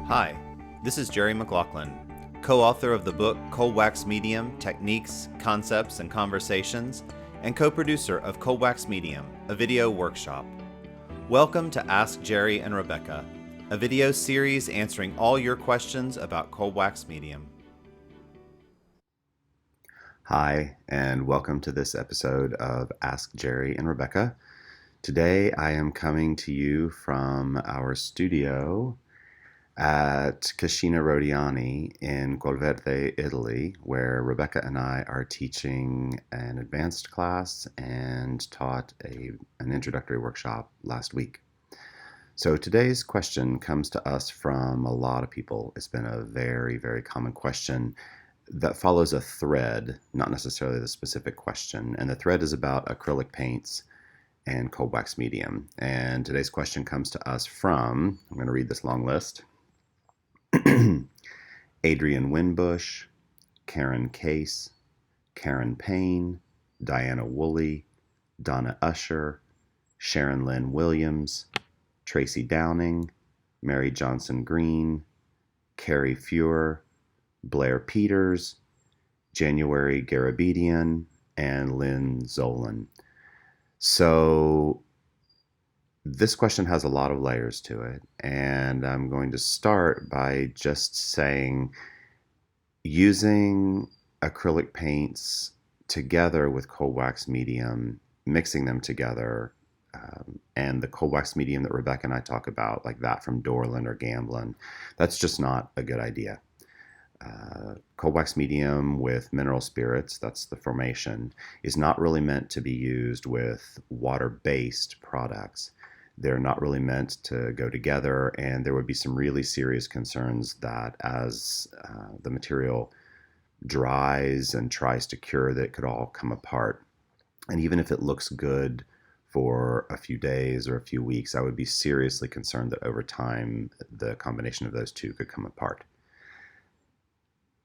Hi, this is Jerry McLaughlin, co-author of the book Cold Wax Medium: Techniques, Concepts, and Conversations, and co-producer of Cold Wax Medium, a video workshop. Welcome to Ask Jerry and Rebecca, a video series answering all your questions about cold wax medium. Hi, and welcome to this episode of Ask Jerry and Rebecca. Today I am coming to you from our studio at Cascina Rodiani in Colverde, Italy, where Rebecca and I are teaching an advanced class and taught an introductory workshop last week. So today's question comes to us from a lot of people. It's been a very, very common question that follows a thread, not necessarily the specific question. And the thread is about acrylic paints and cold wax medium. And today's question comes to us from, I'm going to read this long list, Adrian Winbush, Karen Case, Karen Payne, Diana Woolley, Donna Usher, Sharon Lynn Williams, Tracy Downing, Mary Johnson Green, Carrie Fuhr, Blair Peters, January Garabedian, and Lynn Zolan. So this question has a lot of layers to it, and I'm going to start by just saying using acrylic paints together with cold wax medium, mixing them together, and the cold wax medium that Rebecca and I talk about, like that from Dorland or Gamblin, that's just not a good idea. Cold wax medium with mineral spirits, that's the formation, is not really meant to be used with water-based products. They're not really meant to go together, and there would be some really serious concerns that as the material dries and tries to cure, that it could all come apart. And even if it looks good for a few days or a few weeks, I would be seriously concerned that over time the combination of those two could come apart.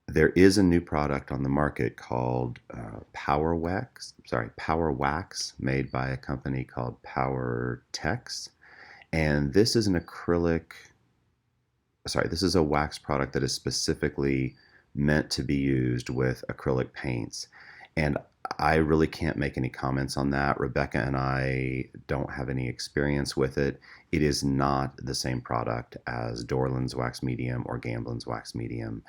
There is a new product on the market called Power Wax, made by a company called Power Tex. And this is this is a wax product that is specifically meant to be used with acrylic paints. And I really can't make any comments on that. Rebecca and I don't have any experience with it. It is not the same product as Dorland's wax medium or Gamblin's wax medium.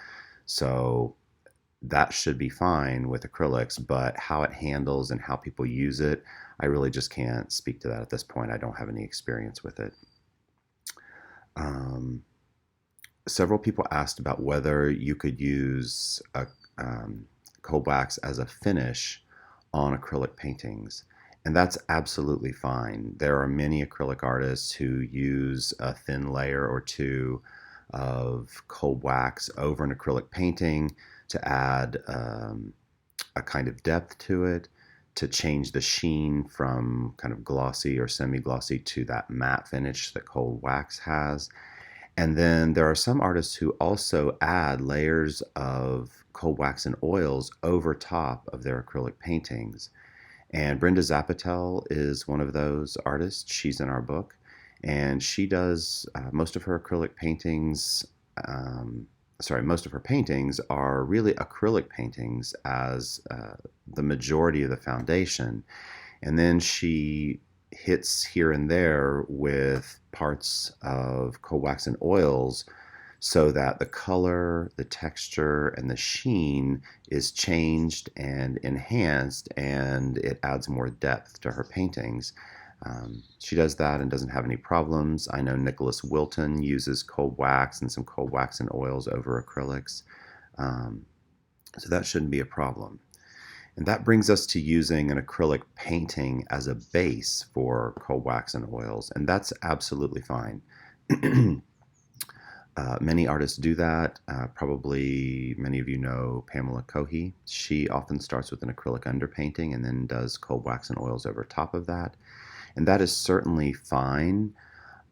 So that should be fine with acrylics, but how it handles and how people use it, I really just can't speak to that at this point. I don't have any experience with it. Several people asked about whether you could use a cold wax as a finish on acrylic paintings, and that's absolutely fine. There are many acrylic artists who use a thin layer or two of cold wax over an acrylic painting to add a kind of depth to it, to change the sheen from kind of glossy or semi-glossy to that matte finish that cold wax has. And then there are some artists who also add layers of cold wax and oils over top of their acrylic paintings. And Brenda Zapatel is one of those artists. She's in our book. And she does most of her paintings are really acrylic paintings as the majority of the foundation. And then she hits here and there with parts of cold wax and oils so that the color, the texture, and the sheen is changed and enhanced, and it adds more depth to her paintings. She does that and doesn't have any problems. I know Nicholas Wilton uses cold wax and some cold wax and oils over acrylics. So that shouldn't be a problem. And that brings us to using an acrylic painting as a base for cold wax and oils, and that's absolutely fine. Many artists do that. Probably many of you know Pamela Cohey. She often starts with an acrylic underpainting and then does cold wax and oils over top of that. And that is certainly fine,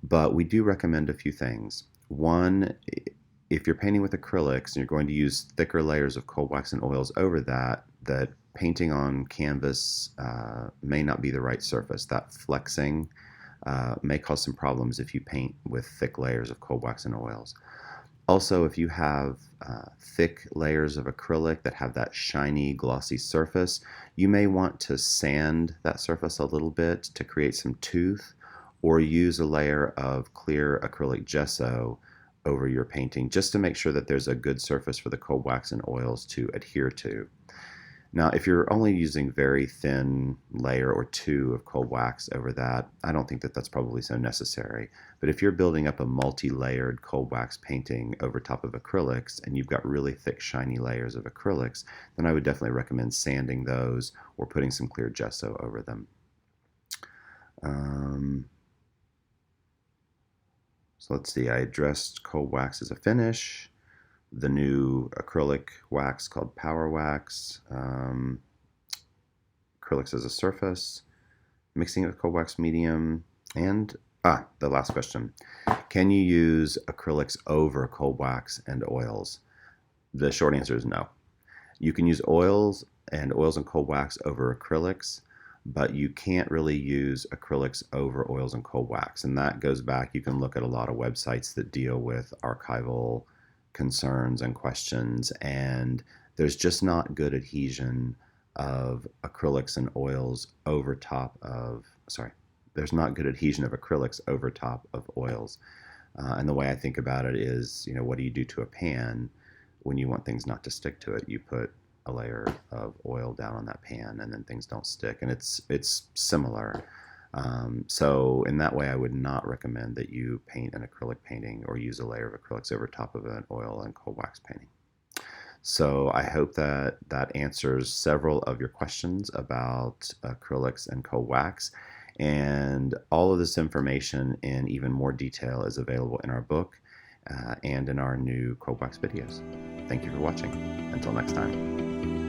but we do recommend a few things. One, if you're painting with acrylics and you're going to use thicker layers of cold wax and oils over that painting on canvas may not be the right surface. That flexing may cause some problems if you paint with thick layers of cold wax and oils. Also, if you have thick layers of acrylic that have that shiny, glossy surface, you may want to sand that surface a little bit to create some tooth, or use a layer of clear acrylic gesso over your painting just to make sure that there's a good surface for the cold wax and oils to adhere to. Now, if you're only using very thin layer or two of cold wax over that, I don't think that that's probably so necessary. But if you're building up a multi-layered cold wax painting over top of acrylics and you've got really thick, shiny layers of acrylics, then I would definitely recommend sanding those or putting some clear gesso over them. So let's see, I addressed cold wax as a finish, the new acrylic wax called Power Wax, acrylics as a surface, mixing it with cold wax medium, and the last question. Can you use acrylics over cold wax and oils? The short answer is no. You can use oils and cold wax over acrylics, but you can't really use acrylics over oils and cold wax. And that goes back, you can look at a lot of websites that deal with archival concerns and questions, and there's just not good adhesion of acrylics and oils over top of, there's not good adhesion of acrylics over top of oils. And the way I think about it is, what do you do to a pan when you want things not to stick to it? You put a layer of oil down on that pan and then things don't stick, and it's similar. So in that way, I would not recommend that you paint an acrylic painting or use a layer of acrylics over top of an oil and cold wax painting. So I hope that answers several of your questions about acrylics and cold wax. And all of this information in even more detail is available in our book and in our new cold wax videos. Thank you for watching. Until next time.